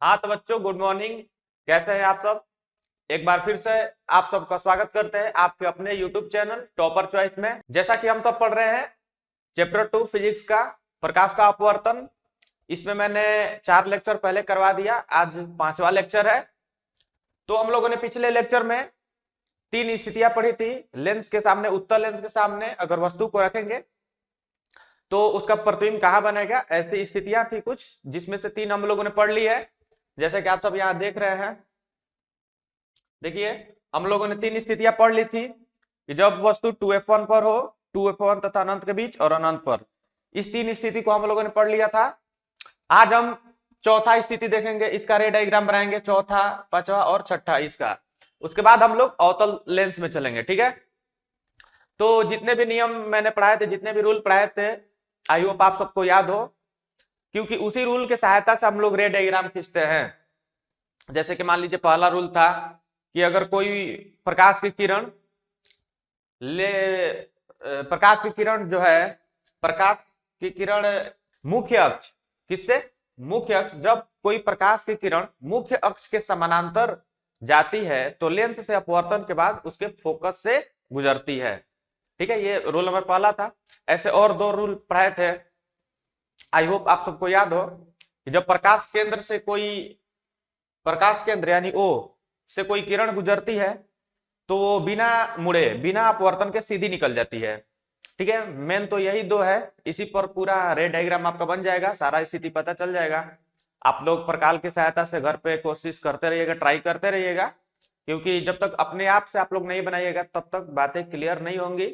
हाँ तो बच्चों, गुड मॉर्निंग। कैसे हैं आप सब? एक बार फिर से आप सबका स्वागत करते हैं आपके अपने यूट्यूब चैनल टॉपर चॉइस में। जैसा कि हम सब पढ़ रहे हैं चैप्टर 2 फिजिक्स का प्रकाश का अपवर्तन। इसमें मैंने 4 लेक्चर पहले करवा दिया, आज 5वां लेक्चर है। तो हम लोगों ने पिछले लेक्चर में 3 स्थितियां पढ़ी थी। लेंस के सामने, उत्तल लेंस के सामने अगर वस्तु को रखेंगे तो उसका प्रतिबिंब कहाँ बनेगा, ऐसी स्थितियां थी कुछ, जिसमें से 3 हम लोगों ने पढ़ ली है। जैसे कि आप सब यहाँ देख रहे हैं, देखिए हम लोगों ने 3 स्थितियां पढ़ ली थी कि जब वस्तु 2f1 पर हो, 2f1 तथा अनंत के बीच और अनंत पर। इस 3 स्थिति को हम लोगों ने पढ़ लिया था। आज हम चौथा स्थिति देखेंगे, इसका रे डायग्राम बनाएंगे, चौथा, पांचवा और छठा इसका। उसके बाद हम लोग अवतल लेंस में चलेंगे, ठीक है। तो जितने भी नियम मैंने पढ़ाए थे, जितने भी रूल पढ़ाए थे, आई होप आप सबको याद हो, क्योंकि उसी रूल की सहायता से हम लोग रे डायग्राम खींचते हैं। जैसे कि मान लीजिए पहला रूल था कि अगर कोई प्रकाश की किरण प्रकाश की किरण जो है, प्रकाश की किरण मुख्य अक्ष, किससे? मुख्य अक्ष। जब कोई प्रकाश की किरण मुख्य अक्ष के समानांतर जाती है तो लेंस से अपवर्तन के बाद उसके फोकस से गुजरती है, ठीक है। ये रूल नंबर पहला था। ऐसे और 2 रूल पढ़ाए थे, आई होप आप सबको याद हो, कि जब प्रकाश केंद्र से कोई, प्रकाश केंद्र यानी ओ से कोई किरण गुजरती है तो वो बिना मुड़े, बिना अपवर्तन के सीधी निकल जाती है, ठीक है। मेन तो यही 2 है, इसी पर पूरा रे डायग्राम आपका बन जाएगा, सारा स्थिति पता चल जाएगा। आप लोग प्रकाल की सहायता से घर पे कोशिश करते रहिएगा, ट्राई करते रहिएगा, क्योंकि जब तक अपने आप से आप लोग नहीं बनाइएगा तब तक बातें क्लियर नहीं होंगी।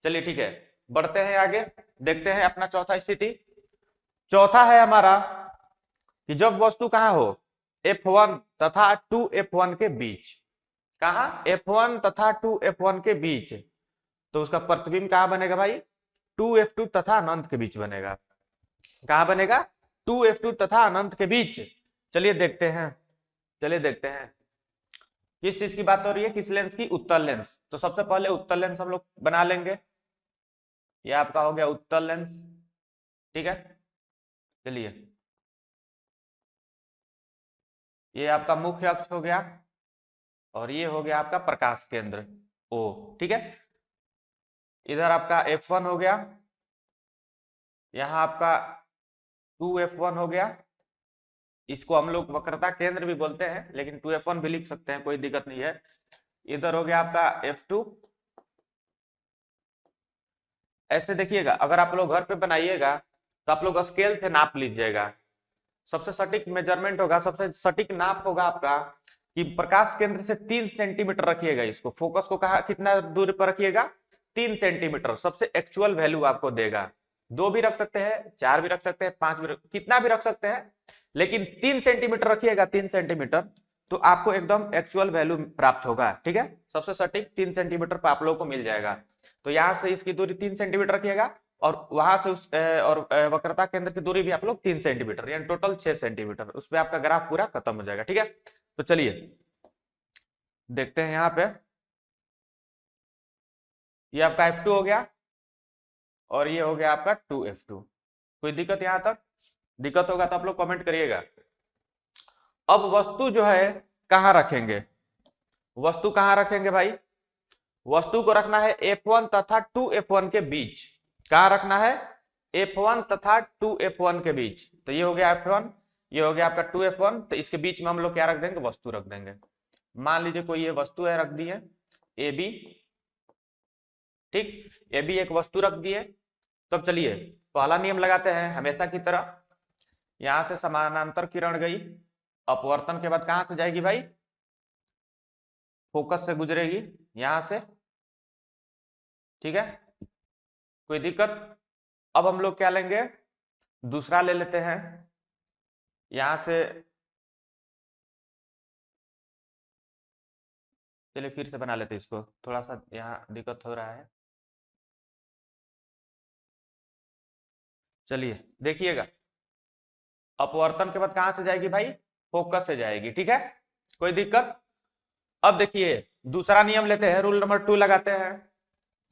चलिए ठीक है, बढ़ते हैं आगे, देखते हैं अपना चौथा स्थिति। चौथा है हमारा कि जब वस्तु कहाँ हो, F1 तथा 2F1 के बीच। कहा? F1 तथा 2F1 के बीच। तो उसका प्रतिबिंब कहां बनेगा भाई? 2F2 तथा अनंत के बीच बनेगा। कहां बनेगा? 2F2 तथा अनंत के बीच। चलिए देखते हैं, चलिए देखते हैं किस चीज की बात हो रही है, किस लेंस की? उत्तल लेंस। तो सबसे पहले उत्तल लेंस हम लोग बना लेंगे। ये आपका हो गया उत्तल लेंस, ठीक है। चलिए, ये आपका मुख्य अक्ष हो गया और ये हो गया आपका प्रकाश केंद्र O, ठीक है। इधर आपका F1 हो गया, यहाँ आपका 2F1 हो गया। इसको हम लोग वक्रता केंद्र भी बोलते हैं, लेकिन 2F1 भी लिख सकते हैं, कोई दिक्कत नहीं है। इधर हो गया आपका F2। ऐसे देखिएगा, अगर आप लोग घर पे बनाइएगा तो आप लोग स्केल से नाप लीजिएगा। सबसे सटीक मेजरमेंट होगा, सबसे सटीक नाप होगा आपका कि प्रकाश केंद्र से 3 सेंटीमीटर रखिएगा इसको। फोकस को कहा कितना दूर पर रखिएगा? 3 सेंटीमीटर। सबसे एक्चुअल वैल्यू आपको देगा। 2 भी रख सकते हैं, 4 भी रख सकते हैं, 5 भी कितना भी रख सकते हैं, लेकिन 3 सेंटीमीटर रखिएगा, 3 सेंटीमीटर, तो आपको एकदम एक्चुअल वैल्यू प्राप्त होगा, ठीक है। सबसे सटीक 3 सेंटीमीटर पर आप लोगों को मिल जाएगा। तो यहां से इसकी दूरी 3 सेंटीमीटर रखिएगा और वहां से उस वक्रता केंद्र की दूरी भी आप लोग 3 सेंटीमीटर, यानी टोटल 6 सेंटीमीटर। उस पर आपका ग्राफ पूरा खत्म हो जाएगा, ठीक है। तो चलिए देखते हैं, यहाँ पे ये आपका F2 हो गया और ये हो गया आपका 2F2। कोई दिक्कत यहाँ तक? दिक्कत होगा तो आप लोग कमेंट करिएगा। अब वस्तु जो है कहाँ रखेंगे? वस्तु कहाँ रखेंगे भाई? वस्तु को रखना है F1 तथा 2F1 के बीच। कहाँ रखना है? F1 तथा 2F1 के बीच। तो ये हो गया F1, ये हो गया आपका 2F1। तो इसके बीच में हम लोग क्या रख देंगे? वस्तु रख देंगे। मान लीजिए कोई ये वस्तु है, रख दी है AB, ठीक। AB एक वस्तु रख दी है। तब चलिए पहला नियम लगाते हैं हमेशा की तरह। यहां से समानांतर किरण गई, अपवर्तन के बाद कहां से जाएगी भाई? फोकस से गुजरेगी यहां से, ठीक है। कोई दिक्कत? अब हम लोग क्या लेंगे? दूसरा ले लेते हैं। यहां से चलिए फिर से बना लेते हैं इसको, थोड़ा सा यहाँ दिक्कत हो रहा है। चलिए देखिएगा, अपवर्तन के बाद कहां से जाएगी भाई? फोकस से जाएगी, ठीक है। कोई दिक्कत? अब देखिए दूसरा नियम लेते हैं, रूल नंबर 2 लगाते हैं।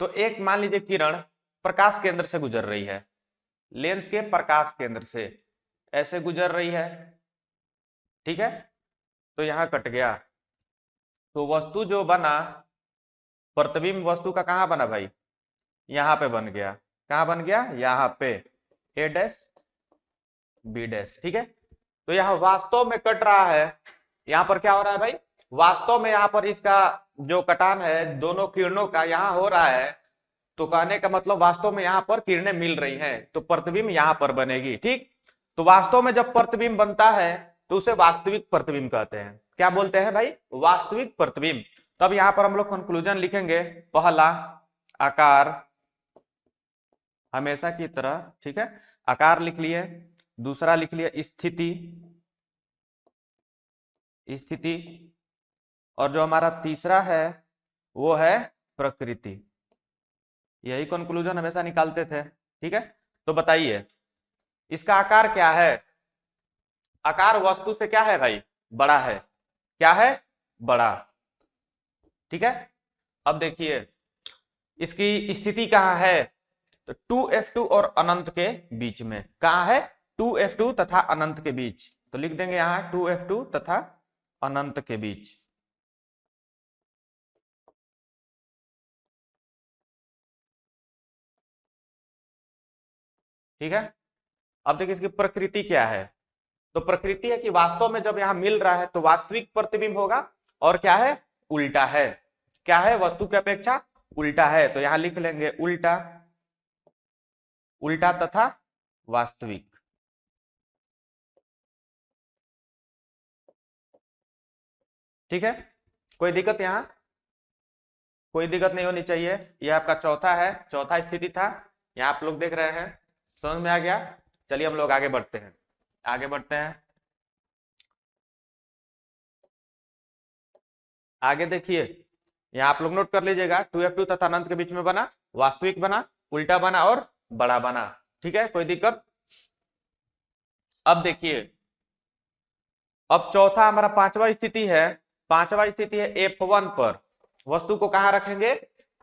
तो एक मान लीजिए किरण प्रकाश केंद्र से गुजर रही है, लेंस के प्रकाश केंद्र से ऐसे गुजर रही है, ठीक है, तो यहाँ कट गया, तो वस्तु जो बना, प्रतिबिंब वस्तु का कहाँ बना भाई, यहाँ पे बन गया, कहाँ बन गया, यहाँ पे ए डैश बी डैश। ठीक है, तो यहाँ वास्तव में कट रहा है, यहाँ पर क्या हो रहा है भाई, वास्तव में यहाँ पर इसका जो कटान है दोनों किरणों का यहाँ हो रहा है, तो कहने का मतलब वास्तव में यहाँ पर किरणें मिल रही हैं, तो प्रतिबिंब यहाँ पर बनेगी। ठीक, तो वास्तव में जब प्रतिबिंब बनता है तो उसे वास्तविक प्रतिबिंब कहते हैं। क्या बोलते हैं भाई, वास्तविक प्रतिबिंब। तब यहाँ पर हम लोग कंक्लूजन लिखेंगे, पहला आकार हमेशा की तरह, ठीक है, आकार लिख लिए, दूसरा लिख लिया स्थिति, स्थिति, और जो हमारा तीसरा है वो है प्रकृति। यही कंक्लूजन हमेशा निकालते थे। ठीक है, तो बताइए इसका आकार क्या है, आकार वस्तु से क्या है भाई, बड़ा है, क्या है, बड़ा। ठीक है, अब देखिए इसकी स्थिति कहाँ है, तो 2f2 और अनंत के बीच में, कहाँ है, 2f2 तथा अनंत के बीच, तो लिख देंगे यहाँ 2f2 तथा अनंत के बीच। ठीक है, अब देखिए इसकी प्रकृति क्या है, तो प्रकृति है कि वास्तव में जब यहाँ मिल रहा है तो वास्तविक प्रतिबिंब होगा, और क्या है, उल्टा है, क्या है, वस्तु की अपेक्षा उल्टा है, तो यहां लिख लेंगे उल्टा, उल्टा तथा वास्तविक। ठीक है, कोई दिक्कत, यहाँ कोई दिक्कत नहीं होनी चाहिए। यह आपका चौथा है, चौथा स्थिति था, यहाँ आप लोग देख रहे हैं, समझ में आ गया। चलिए हम लोग आगे बढ़ते हैं, आगे बढ़ते हैं, आगे देखिए, यहाँ आप लोग नोट कर लीजिएगा, 2f2 तथा अनंत के बीच में बना, वास्तविक बना, उल्टा बना और बड़ा बना। ठीक है, कोई दिक्कत। अब देखिए, अब चौथा हमारा पांचवा स्थिति है, पांचवा स्थिति है F1 पर, वस्तु को कहां रखेंगे,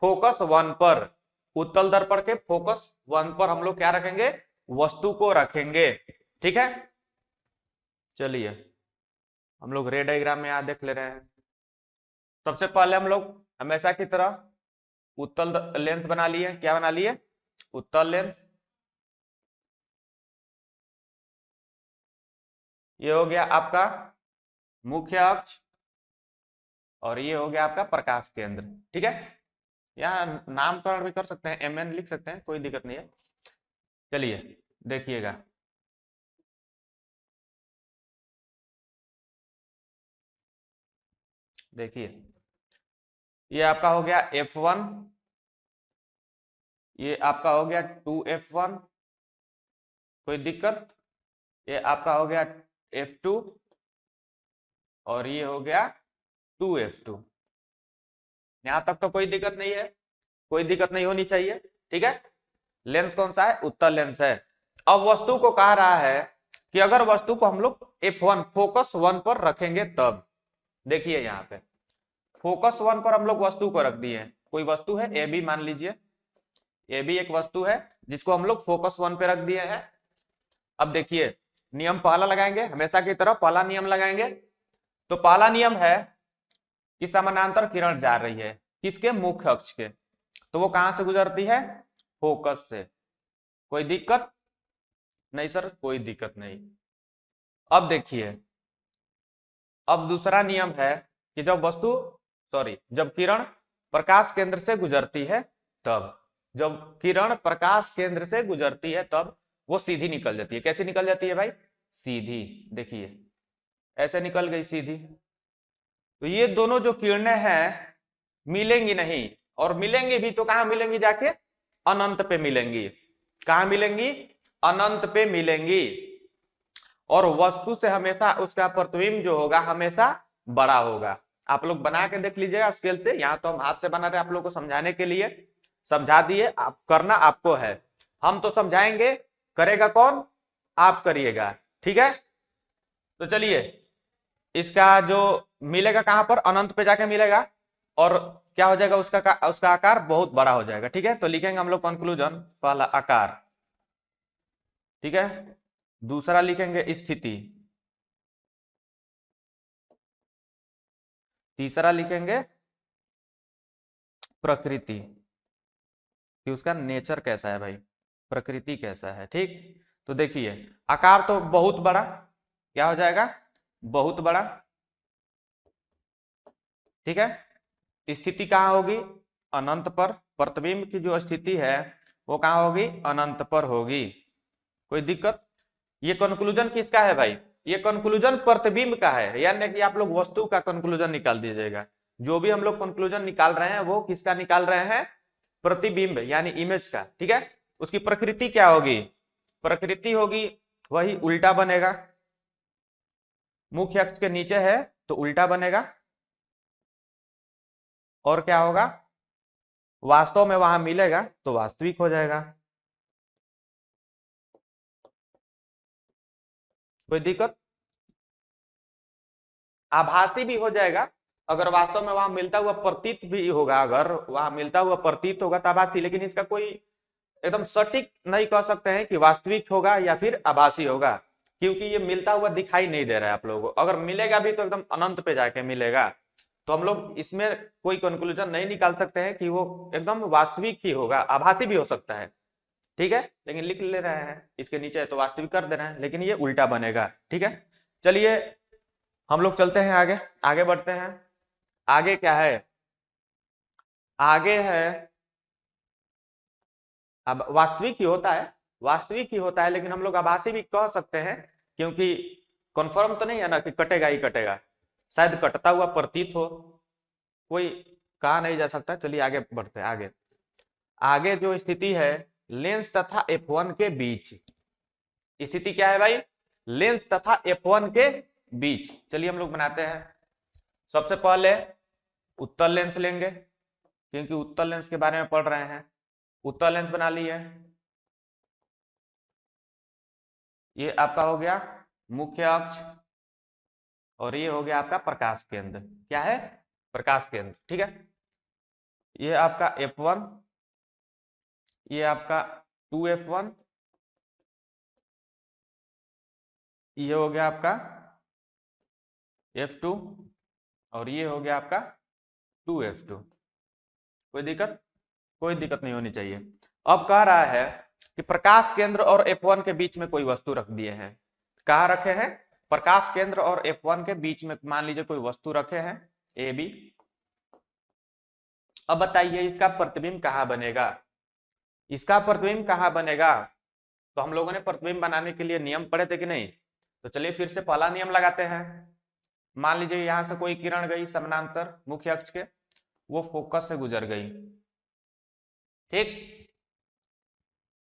फोकस 1 पर, उत्तल दर्पण के फोकस 1 पर हम लोग क्या रखेंगे, वस्तु को रखेंगे। ठीक है, चलिए हम लोग रे डायग्राम में यहां देख ले रहे हैं। सबसे पहले हम लोग हमेशा की तरह उत्तल लेंस बना लिए, क्या बना लिए, उत्तल लेंस। ये हो गया आपका मुख्य अक्ष, और ये हो गया आपका प्रकाश केंद्र। ठीक है, यहाँ नामकरण भी कर सकते हैं, MN लिख सकते हैं, कोई दिक्कत नहीं है। चलिए देखिएगा, देखिए ये आपका हो गया F1, ये आपका हो गया 2f1, कोई दिक्कत, ये आपका हो गया F2, और ये हो गया 2f2। यहां तक तो कोई दिक्कत नहीं है, कोई दिक्कत नहीं होनी चाहिए। ठीक है, लेंस कौन सा है, उत्तल लेंस है। अब वस्तु को कह रहा है कि अगर वस्तु को हम लोग F1 फोकस 1 पर रखेंगे तब, देखिए यहाँ पे फोकस 1 पर हम लोग वस्तु को रख दिए, कोई वस्तु है ए बी, मान लीजिए ए बी एक वस्तु है जिसको हम लोग फोकस 1 पे रख दिए हैं। अब देखिए नियम पहला लगाएंगे, हमेशा की तरह पहला नियम लगाएंगे, तो पहला नियम है कि समानांतर किरण जा रही है किसके, मुख्य अक्ष के, तो वो कहां से गुजरती है, फोकस से। कोई दिक्कत नहीं सर, कोई दिक्कत नहीं। अब देखिए, अब दूसरा नियम है कि जब वस्तु, सॉरी, जब किरण प्रकाश केंद्र से गुजरती है तब, जब किरण प्रकाश केंद्र से गुजरती है तब वो सीधी निकल जाती है। कैसे निकल जाती है भाई, सीधी, देखिए ऐसे निकल गई सीधी। तो ये दोनों जो किरणें हैं मिलेंगी नहीं, और मिलेंगी भी तो कहां मिलेंगी, जाके अनंत पे मिलेंगी। कहां मिलेंगी, अनंत पे मिलेंगी, और वस्तु से हमेशा उसका प्रतिबिंब जो होगा हमेशा बड़ा होगा। आप लोग बना के देख लीजिएगा स्केल से, यहाँ तो हम हाथ से बना रहे हैं आप लोग को समझाने के लिए, समझा दिए, आप करना आपको है, हम तो समझाएंगे, करेगा कौन, आप करिएगा। ठीक है, तो चलिए इसका जो मिलेगा कहां पर, अनंत पे जाके मिलेगा, और क्या हो जाएगा, उसका आकार बहुत बड़ा हो जाएगा। ठीक है, तो लिखेंगे हम लोग कंक्लूजन, पहला आकार, ठीक है, दूसरा लिखेंगे स्थिति, तीसरा लिखेंगे प्रकृति, कि उसका नेचर कैसा है भाई, प्रकृति कैसा है। ठीक, तो देखिए आकार तो बहुत बड़ा, क्या हो जाएगा, बहुत बड़ा। ठीक है, स्थिति कहाँ होगी, अनंत पर। प्रतिबिंब की जो स्थिति है वो कहाँ होगी, अनंत पर होगी। कोई दिक्कत? ये कंक्लूजन किसका है भाई, ये कंक्लूजन प्रतिबिंब का है, यानी कि आप लोग वस्तु का कंक्लूजन निकाल दीजिएगा। जो भी हम लोग कंक्लूजन निकाल रहे हैं वो किसका निकाल रहे हैं, प्रतिबिंब यानी इमेज का। ठीक है, उसकी प्रकृति क्या होगी, प्रकृति होगी वही उल्टा बनेगा, मुख्य अक्ष के नीचे है तो उल्टा बनेगा। और क्या होगा, वास्तव में वहां मिलेगा तो वास्तविक हो जाएगा। कोई दिक्कत? आभासी भी हो जाएगा, अगर वास्तव में वहां मिलता हुआ प्रतीत भी होगा, अगर वहां मिलता हुआ प्रतीत होगा तो आभासी, लेकिन इसका कोई एकदम सटीक नहीं कह सकते हैं कि वास्तविक होगा या फिर आभासी होगा, क्योंकि ये मिलता हुआ दिखाई नहीं दे रहा है आप लोगों को। अगर मिलेगा भी तो एकदम अनंत पे जाके मिलेगा, तो हम लोग इसमें कोई कंक्लूजन नहीं निकाल सकते हैं कि वो एकदम वास्तविक ही होगा, आभासी भी हो सकता है। ठीक है, लेकिन लिख ले रहे हैं इसके नीचे तो वास्तविक कर दे रहे हैं, लेकिन ये उल्टा बनेगा। ठीक है, चलिए हम लोग चलते हैं आगे, आगे बढ़ते हैं। आगे क्या है, आगे है, अब वास्तविक ही होता है, वास्तविक ही होता है, लेकिन हम लोग आभासी भी कह सकते हैं, क्योंकि कन्फर्म तो नहीं है ना कि कटेगा ही कटेगा, शायद कटता हुआ प्रतीत हो, कोई कहा नहीं जा सकता। चलिए आगे बढ़ते हैं। आगे आगे जो स्थिति है लेंस तथा F1 के बीच, स्थिति क्या है भाई, लेंस तथा F1 के बीच। चलिए हम लोग बनाते हैं। सबसे पहले उत्तल लेंस लेंगे, क्योंकि उत्तल लेंस के बारे में पढ़ रहे हैं। उत्तल लेंस बना लिए, ये आपका हो गया मुख्य अक्ष, और ये हो गया आपका प्रकाश केंद्र। क्या है, प्रकाश केंद्र। ठीक है, ये आपका F1, ये आपका 2F1, ये हो गया आपका F2, और ये हो गया आपका 2F2। कोई दिक्कत? कोई दिक्कत नहीं होनी चाहिए। अब कह रहा है कि प्रकाश केंद्र और F1 के बीच में कोई वस्तु रख दिए हैं। कहाँ रखे हैं, प्रकाश केंद्र और F1 के बीच में मान लीजिए कोई वस्तु रखे हैं ए बी। अब बताइए इसका प्रतिबिंब कहाँ बनेगा, इसका प्रतिबिंब कहाँ बनेगा। तो हम लोगों ने प्रतिबिंब बनाने के लिए नियम पढ़े थे कि नहीं, तो चलिए फिर से पहला नियम लगाते हैं। मान लीजिए यहां से कोई किरण गई समानांतर मुख्य अक्ष के, वो फोकस से गुजर गई। ठीक,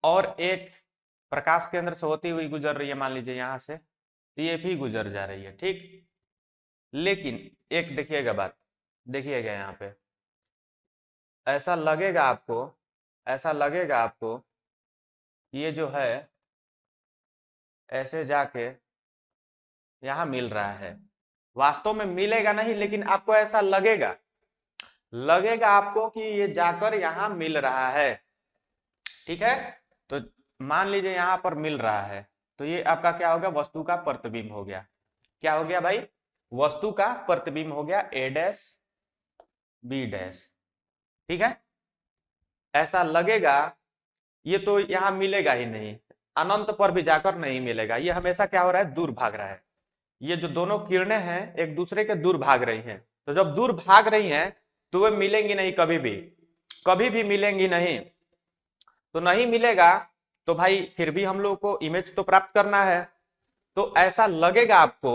और एक प्रकाश केंद्र से होती हुई गुजर रही है, मान लीजिए यहां से, तो ये भी गुजर जा रही है। ठीक, लेकिन एक देखिएगा बात, देखिएगा यहाँ पे ऐसा लगेगा आपको, ऐसा लगेगा आपको ये जो है ऐसे जाके यहां मिल रहा है, वास्तव में मिलेगा नहीं, लेकिन आपको ऐसा लगेगा, लगेगा आपको कि ये जाकर यहां मिल रहा है। ठीक है, तो मान लीजिए यहां पर मिल रहा है, तो ये आपका क्या हो गया, वस्तु का प्रतिबिंब हो गया। क्या हो गया भाई, वस्तु का प्रतिबिंब हो गया ए डैश बी डैश। ठीक है, ऐसा लगेगा, ये तो यहां मिलेगा ही नहीं, अनंत पर भी जाकर नहीं मिलेगा, ये हमेशा क्या हो रहा है, दूर भाग रहा है। ये जो दोनों किरणें हैं एक दूसरे के दूर भाग रही हैं, तो जब दूर भाग रही हैं तो वे मिलेंगी नहीं, कभी भी, कभी भी मिलेंगी नहीं। तो नहीं मिलेगा तो भाई फिर भी हम लोग को इमेज तो प्राप्त करना है, तो ऐसा लगेगा आपको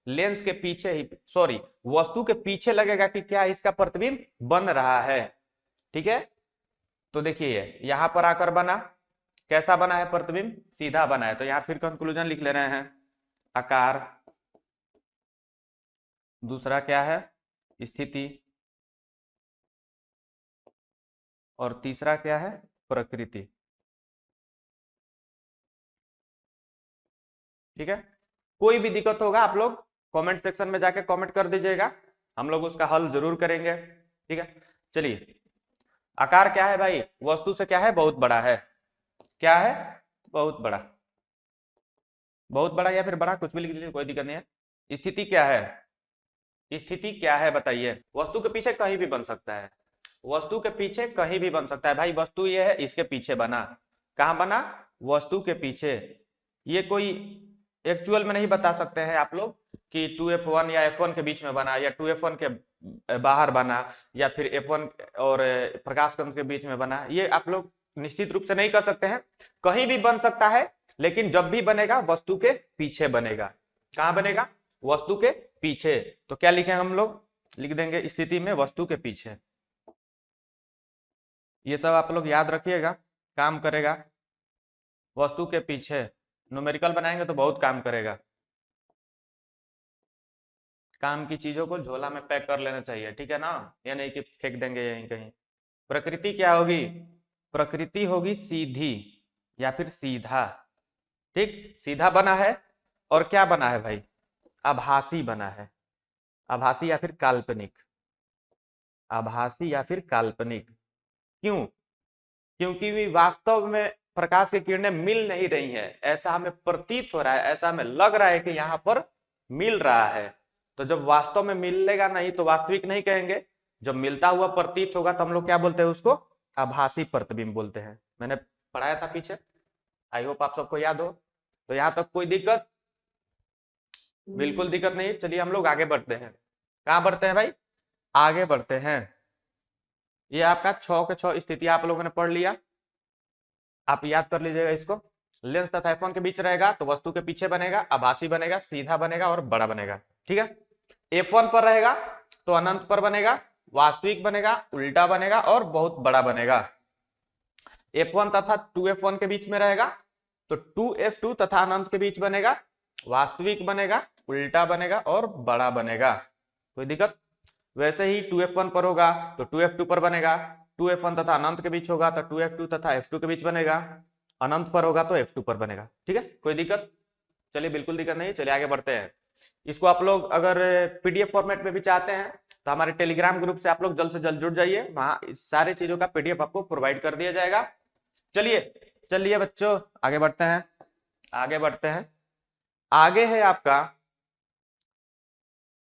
लेंस के पीछे ही, सॉरी वस्तु के पीछे लगेगा कि क्या इसका प्रतिबिंब बन रहा है। ठीक है, तो देखिए यहां पर आकर बना, कैसा बना है प्रतिबिंब, सीधा बना है। तो यहां फिर कंक्लूजन लिख ले रहे हैं, आकार, दूसरा क्या है, स्थिति, और तीसरा क्या है, प्रकृति। ठीक है, कोई भी दिक्कत होगा आप लोग कमेंट सेक्शन में जाके कमेंट कर दीजिएगा, हम लोग उसका हल जरूर करेंगे। ठीक है, चलिए आकार क्या है भाई, वस्तु से क्या है, बहुत बड़ा है। क्या है, बहुत बड़ा, बहुत बड़ा या फिर बड़ा कुछ भी लिख दीजिए, कोई दिक्कत नहीं है। स्थिति क्या है, स्थिति क्या है बताइए। वस्तु के पीछे कहीं भी बन सकता है, वस्तु के पीछे कहीं भी बन सकता है भाई। वस्तु ये है, इसके पीछे बना, कहाँ बना, वस्तु के पीछे। ये कोई एक्चुअल में नहीं बता सकते हैं आप लोग कि 2F1 या F1 के बीच में बना, या 2F1 के बाहर बना, या फिर F1 और प्रकाश तंत्र के बीच में बना। ये आप लोग निश्चित रूप से नहीं कर सकते हैं। कहीं भी बन सकता है, लेकिन जब भी बनेगा वस्तु के पीछे बनेगा। कहाँ बनेगा, वस्तु के पीछे। तो क्या लिखेंगे हम लोग, लिख देंगे स्थिति में वस्तु के पीछे। ये सब आप लोग याद रखिएगा, काम करेगा। वस्तु के पीछे न्यूमेरिकल बनाएंगे तो बहुत काम करेगा। काम की चीजों को झोला में पैक कर लेना चाहिए, ठीक है ना, ये नहीं कि फेंक देंगे यहीं कहीं। प्रकृति क्या होगी, प्रकृति होगी सीधी या फिर सीधा। ठीक, सीधा बना है और क्या बना है भाई, आभासी बना है। आभासी या फिर काल्पनिक, आभासी या फिर काल्पनिक। क्यों, क्योंकि वास्तव में प्रकाश की किरणें मिल नहीं रही है, ऐसा हमें प्रतीत हो रहा है, ऐसा हमें लग रहा है कि यहाँ पर मिल रहा है। तो जब वास्तव में मिलेगा नहीं तो वास्तविक नहीं कहेंगे, जब मिलता हुआ प्रतीत होगा तो हम लोग क्या बोलते हैं उसको, आभासी प्रतिबिंब बोलते हैं। मैंने पढ़ाया था पीछे, आई होप आप सबको याद हो। तो यहाँ तक कोई दिक्कत, बिल्कुल दिक्कत नहीं। चलिए हम लोग आगे बढ़ते हैं। कहाँ बढ़ते हैं भाई, आगे बढ़ते हैं। ये आपका 6 के 6 स्थिति आप लोगों ने पढ़ लिया, आप याद कर लीजिएगा इसको। लेंस तथा F1 के बीच रहेगा तो वस्तु के पीछे बनेगा, आभासी बनेगा, सीधा बनेगा और बड़ा बनेगा। ठीक है, F1 पर रहेगा तो अनंत पर बनेगा, वास्तविक बनेगा, उल्टा बनेगा और बहुत बड़ा बनेगा। F1 तथा 2F1 के बीच में रहेगा तो 2F2 तथा अनंत के बीच बनेगा, वास्तविक बनेगा, उल्टा बनेगा और बड़ा बनेगा। कोई दिक्कत। वैसे ही 2F1 पर होगा तो 2F2 पर बनेगा, 2F1 तथा अनंत के बीच होगा तो 2F2 तथा F2 के बीच बनेगा, अनंत पर होगा तो F2 पर बनेगा। ठीक है, कोई दिक्कत। चलिए बिल्कुल दिक्कत नहीं, चलिए आगे बढ़ते हैं। इसको आप लोग अगर PDF फॉर्मेट में भी चाहते हैं तो हमारे टेलीग्राम ग्रुप से आप लोग जल्द से जल्द जुड़ जाइए, वहां इस सारे चीजों का PDF आपको प्रोवाइड कर दिया जाएगा। चलिए चलिए बच्चों आगे बढ़ते हैं, आगे बढ़ते हैं। आगे है आपका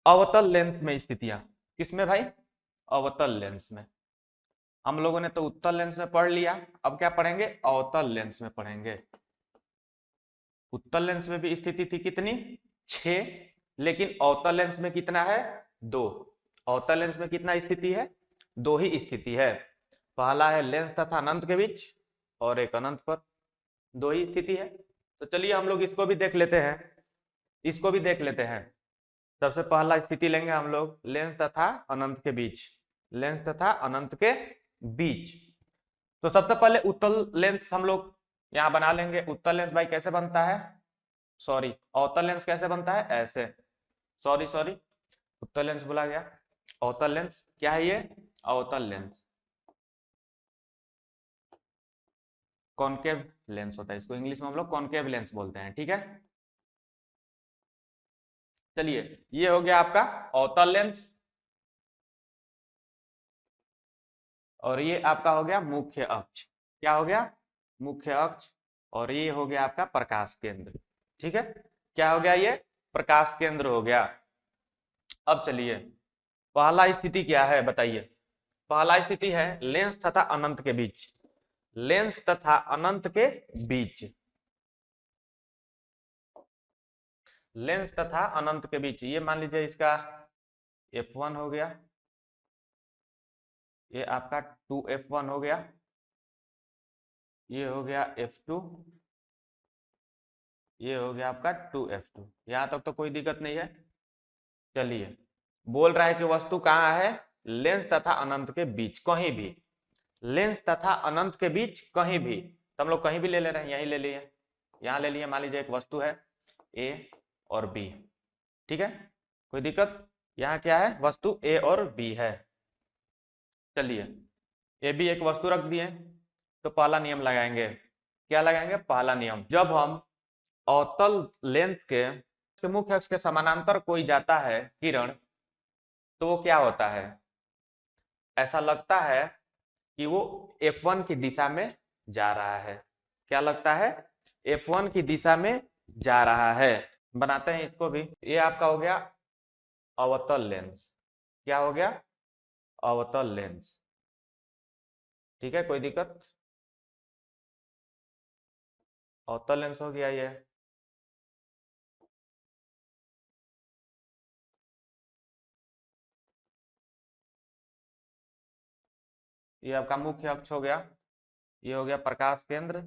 अवतल लेंस में स्थितियां। किसमें भाई, अवतल लेंस में। हम लोगों ने तो उत्तल लेंस में पढ़ लिया, अब क्या पढ़ेंगे, अवतल लेंस में पढ़ेंगे। उत्तल लेंस में भी स्थिति थी कितनी, 6, लेकिन अवतल लेंस में कितना है, 2। अवतल लेंस में कितना स्थिति है, 2 ही स्थिति है। पहला है लेंस तथा अनंत के बीच और एक अनंत पर, 2 ही स्थिति है। तो चलिए हम लोग इसको भी देख लेते हैं, इसको भी देख लेते हैं। सबसे पहला स्थिति लेंगे हम लोग लेंस तथा अनंत के बीच, लेंस तथा अनंत के बीच। तो सबसे पहले उत्तल लेंस हम लोग यहां बना लेंगे। उत्तल लेंस भाई कैसे बनता है, सॉरी अवतल लेंस कैसे बनता है, ऐसे, सॉरी सॉरी उत्तल लेंस बोला गया। अवतल लेंस क्या है, ये अवतल लेंस, कॉनकेव लेंस होता है, इसको इंग्लिश में हम लोग कॉनकेव लेंस बोलते हैं। ठीक है, चलिए ये हो गया आपका अवतल लेंस, और ये आपका हो गया मुख्य अक्ष। क्या हो गया, मुख्य अक्ष। और ये हो गया आपका प्रकाश केंद्र। ठीक है, क्या हो गया, ये प्रकाश केंद्र हो गया। अब चलिए पहला स्थिति क्या है बताइए। पहला स्थिति है लेंस तथा अनंत के बीच, लेंस तथा अनंत के बीच, लेंस तथा अनंत के बीच। ये मान लीजिए इसका F1 हो गया, ये आपका 2F1 हो गया, ये हो गया F2, ये हो गया आपका 2F2। यहां तक तो कोई दिक्कत नहीं है। चलिए बोल रहा है कि वस्तु कहाँ है, लेंस तथा अनंत के बीच, कहीं भी, लेंस तथा अनंत के बीच कहीं भी। तो हम लोग कहीं भी ले ले रहे हैं, यहीं ले लिए, यहाँ ले लिए। मान लीजिए एक वस्तु है A और B, ठीक है, कोई दिक्कत। यहाँ क्या है, वस्तु A और B है। चलिए A B एक वस्तु रख दिए, तो पहला नियम लगाएंगे। क्या लगाएंगे, पहला नियम, जब हम अवतल लेंस के मुख्य अक्ष के समानांतर कोई जाता है किरण, तो वो क्या होता है, ऐसा लगता है कि वो F1 की दिशा में जा रहा है। क्या लगता है, F1 की दिशा में जा रहा है। बनाते हैं इसको भी। ये आपका हो गया अवतल लेंस। क्या हो गया? अवतल लेंस। ठीक है, कोई दिक्कत? अवतल लेंस हो गया ये। ये आपका मुख्य अक्ष हो गया, ये हो गया प्रकाश केंद्र,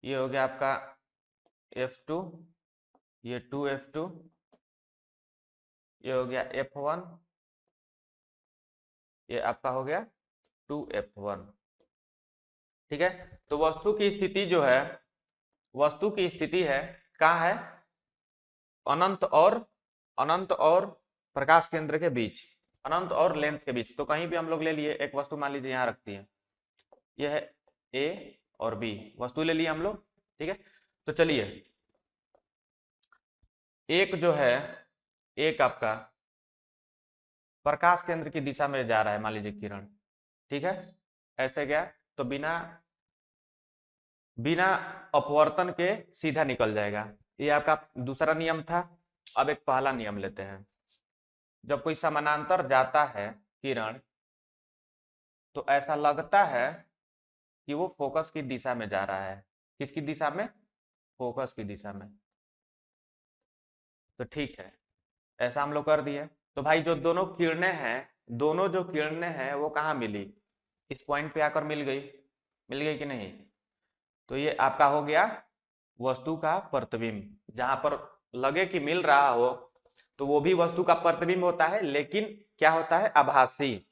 ये हो गया आपका F2, ये 2F2, ये हो गया F1, ये आपका हो गया 2F1। ठीक है, तो वस्तु की स्थिति जो है, वस्तु की स्थिति है कहाँ है? अनंत और प्रकाश केंद्र के बीच, अनंत और लेंस के बीच। तो कहीं भी हम लोग ले लिए, एक वस्तु मान लीजिए यहाँ रखती है, यह है ए और बी, वस्तु ले लिए हम लोग। ठीक है, तो चलिए, एक जो है, एक आपका प्रकाश केंद्र की दिशा में जा रहा है, मान लीजिए किरण। ठीक है, ऐसे गया तो बिना बिना अपवर्तन के सीधा निकल जाएगा। ये आपका दूसरा नियम था। अब एक पहला नियम लेते हैं। जब कोई समानांतर जाता है किरण, तो ऐसा लगता है कि वो फोकस की दिशा में जा रहा है। किसकी दिशा में? फोकस की दिशा में। तो ठीक है, ऐसा हम लोग कर दिए। तो भाई जो दोनों किरणें हैं, दोनों जो किरणें हैं वो कहाँ मिली? इस पॉइंट पे आकर मिल गई। मिल गई कि नहीं? तो ये आपका हो गया वस्तु का प्रतिबिंब। जहां पर लगे कि मिल रहा हो, तो वो भी वस्तु का प्रतिबिंब होता है, लेकिन क्या होता है? आभासी।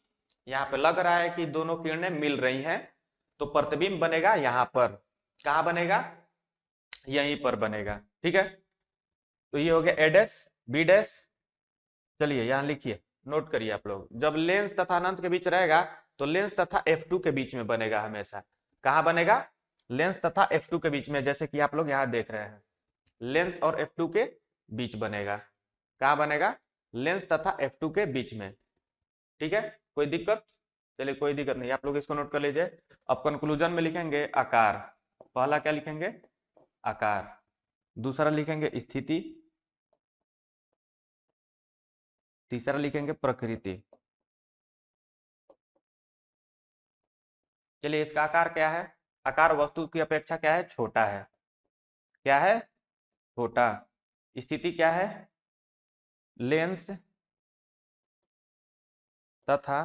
यहाँ पे लग रहा है कि दोनों किरणें मिल रही हैं, तो प्रतिबिंब बनेगा यहाँ पर। कहाँ बनेगा? यहीं पर बनेगा। ठीक है, तो ये हो गया ए डैश बी डैश। चलिए यहाँ लिखिए, नोट करिए आप लोग। जब लेंस तथा अनंत के बीच रहेगा, तो लेंस तथा F2 के बीच में बनेगा हमेशा। कहाँ बनेगा? लेंस तथा F2 के बीच में, जैसे कि आप लोग यहाँ देख रहे हैं, लेंस और F2 के बीच बनेगा। कहाँ बनेगा? लेंस तथा F2 के बीच में। ठीक है, कोई दिक्कत? चलिए, कोई दिक्कत नहीं, आप लोग इसको नोट कर लीजिए। अब कंक्लूजन में लिखेंगे आकार। पहला क्या लिखेंगे? आकार। दूसरा लिखेंगे स्थिति। तीसरा लिखेंगे प्रकृति। चलिए, इसका आकार क्या है? आकार वस्तु की अपेक्षा क्या है? छोटा है। क्या है? छोटा। स्थिति क्या है? लेंस तथा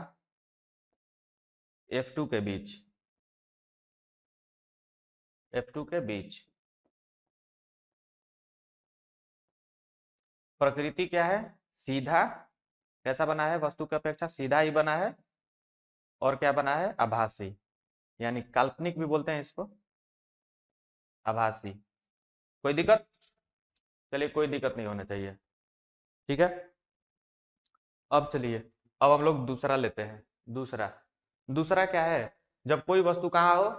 F2 के बीच, F2 के बीच। प्रकृति क्या है? सीधा। कैसा बना है? वस्तु की अपेक्षा सीधा ही बना है। और क्या बना है? आभासी, यानी काल्पनिक भी बोलते हैं इसको, आभासी। कोई दिक्कत? चलिए, कोई दिक्कत नहीं होना चाहिए। ठीक है, अब चलिए, अब हम लोग दूसरा लेते हैं। दूसरा, दूसरा क्या है? जब कोई वस्तु कहाँ हो?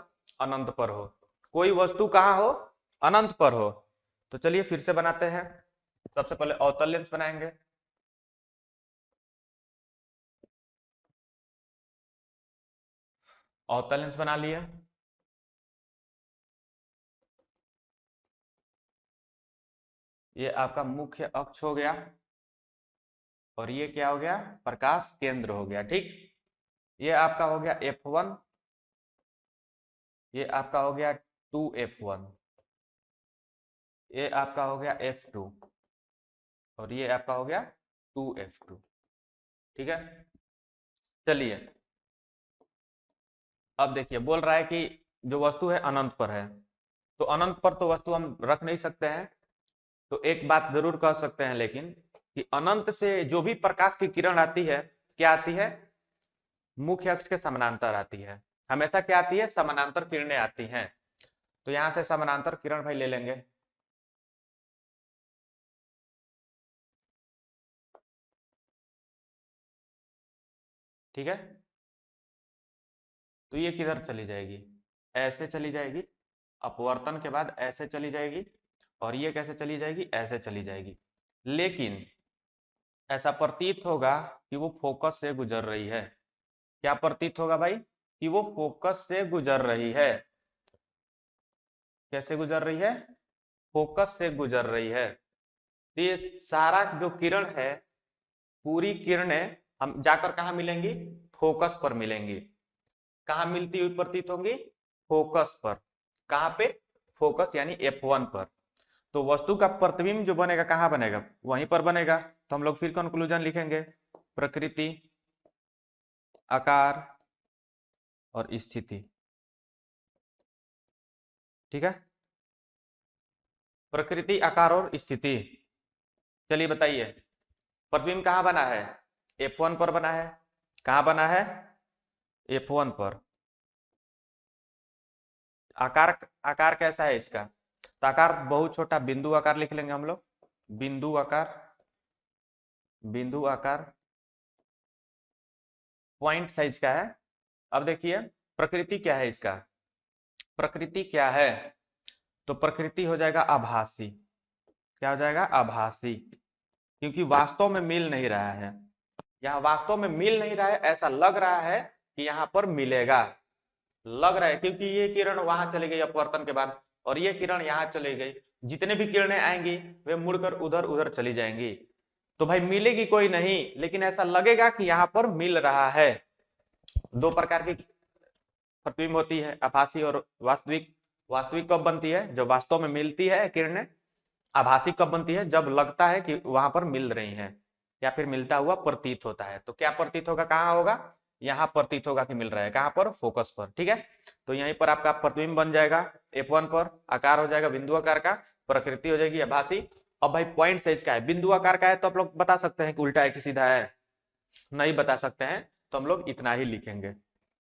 अनंत पर हो। कोई वस्तु कहाँ हो? अनंत पर हो। तो चलिए फिर से बनाते हैं। सबसे पहले अवतल लेंस बनाएंगे। अवतल लेंस बना लिए। ये आपका मुख्य अक्ष हो गया, और ये क्या हो गया? प्रकाश केंद्र हो गया। ठीक, ये आपका हो गया F1, ये आपका हो गया 2F1, ये आपका हो गया F2, और ये आपका हो गया 2F2। ठीक है, चलिए, अब देखिए, बोल रहा है कि जो वस्तु है अनंत पर है। तो अनंत पर तो वस्तु हम रख नहीं सकते हैं। तो एक बात जरूर कह सकते हैं लेकिन, कि अनंत से जो भी प्रकाश की किरण आती है, क्या आती है? मुख्य अक्ष के समानांतर आती है। हमेशा क्या आती है? समानांतर किरणें आती हैं। तो यहां से समानांतर किरण भाई ले लेंगे। ठीक है, तो ये किधर चली जाएगी? ऐसे चली जाएगी। अपवर्तन के बाद ऐसे चली जाएगी। और ये कैसे चली जाएगी? ऐसे चली जाएगी। लेकिन ऐसा प्रतीत होगा कि वो फोकस से गुजर रही है। क्या प्रतीत होगा भाई? कि वो फोकस से गुजर रही है। कैसे गुजर रही है? फोकस से गुजर रही है। तो ये सारा जो किरण है, पूरी किरणें हम जाकर कहाँ मिलेंगी? फोकस पर मिलेंगी। कहाँ मिलती हुई प्रतीत होंगी? फोकस पर। कहाँ पे? फोकस यानी F1 पर। तो वस्तु का प्रतिबिंब जो बनेगा कहाँ बनेगा? वहीं पर बनेगा। तो हम लोग फिर कंक्लूजन लिखेंगे, प्रकृति, आकार और स्थिति। ठीक है, प्रकृति, आकार और स्थिति। चलिए बताइए, प्रतिबिंब कहाँ बना है? F1 पर बना है। कहाँ बना है? F1 पर। आकार, आकार कैसा है इसका? तो आकार बहुत छोटा बिंदु आकार लिख लेंगे हम लोग, बिंदु आकार, बिंदु आकार, पॉइंट साइज का है। अब देखिए प्रकृति क्या है इसका, प्रकृति क्या है? तो प्रकृति हो जाएगा आभासी। क्या हो जाएगा? आभासी, क्योंकि वास्तव में मिल नहीं रहा है। यहाँ वास्तव में मिल नहीं रहा है, ऐसा लग रहा है कि यहाँ पर मिलेगा, लग रहा है, क्योंकि ये किरण वहां चली गई अपवर्तन के बाद और ये किरण यहाँ चली गई। जितने भी किरणें आएंगी वे मुड़कर उधर उधर चली जाएंगी, तो भाई मिलेगी कोई नहीं, लेकिन ऐसा लगेगा कि यहाँ पर मिल रहा है। दो प्रकार की प्रतिबिंब होती है, आभासी और वास्तविक। वास्तविक कब बनती है? जब वास्तव में मिलती है किरणें। आभासी कब बनती है? जब लगता है कि वहां पर मिल रही हैं या फिर मिलता हुआ प्रतीत होता है। तो क्या प्रतीत होगा? कहाँ होगा? यहाँ प्रतीत होगा कि मिल रहा है। कहाँ पर? फोकस पर। ठीक है, तो यहीं पर आपका प्रतिबिंब बन जाएगा F1 पर। आकार हो जाएगा बिंदु आकार का, प्रकृति हो जाएगी आभासी। अब भाई पॉइंट साइज का है, बिंदु आकार का है, तो आप लोग बता सकते हैं कि उल्टा है कि सीधा है? नहीं बता सकते हैं, तो हम लोग इतना ही लिखेंगे।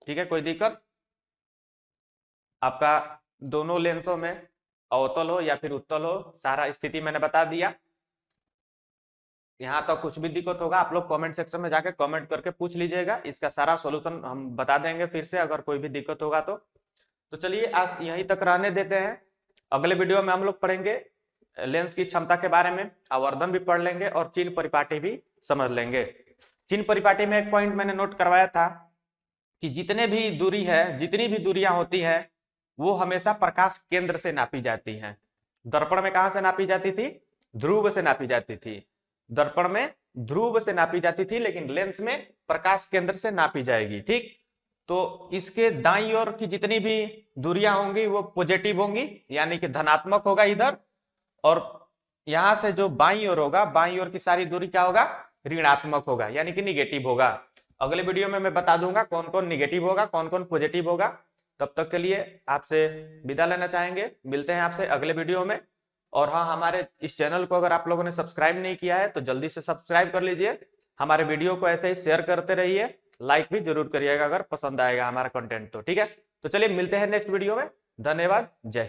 ठीक है, कोई दिक्कत? आपका दोनों लेंसों में अवतल हो या फिर उत्तल हो, सारा स्थिति मैंने बता दिया। यहाँ तो कुछ भी दिक्कत होगा आप लोग कमेंट सेक्शन में जाके कमेंट करके पूछ लीजिएगा, इसका सारा सॉल्यूशन हम बता देंगे फिर से, अगर कोई भी दिक्कत होगा तो चलिए आज यहीं तक रहने देते हैं। अगले वीडियो में हम लोग पढ़ेंगे लेंस की क्षमता के बारे में, आवर्धन भी पढ़ लेंगे और चिन्ह परिपाटी भी समझ लेंगे। चिन्ह परिपाटी में एक पॉइंट मैंने नोट करवाया था कि जितने भी दूरी है, जितनी भी दूरियां होती हैं वो हमेशा प्रकाश केंद्र से नापी जाती हैं। दर्पण में कहां से नापी जाती थी? ध्रुव से नापी जाती थी। दर्पण में ध्रुव से नापी जाती थी, लेकिन लेंस में प्रकाश केंद्र से नापी जाएगी। ठीक, तो इसके दाईं ओर की जितनी भी दूरियां होंगी वो पॉजिटिव होंगी, यानी कि धनात्मक होगा इधर, और यहां से जो बाईं ओर होगा, बाईं ओर की सारी दूरी क्या होगा? ऋणात्मक होगा, यानी कि निगेटिव होगा। अगले वीडियो में मैं बता दूंगा कौन कौन निगेटिव होगा, कौन कौन पॉजिटिव होगा। तब तक के लिए आपसे विदा लेना चाहेंगे, मिलते हैं आपसे अगले वीडियो में। और हाँ, हमारे इस चैनल को अगर आप लोगों ने सब्सक्राइब नहीं किया है तो जल्दी से सब्सक्राइब कर लीजिए। हमारे वीडियो को ऐसे ही शेयर करते रहिए, लाइक भी जरूर करिएगा अगर पसंद आएगा हमारा कंटेंट तो। ठीक है, तो चलिए मिलते हैं नेक्स्ट वीडियो में। धन्यवाद, जय हिंद।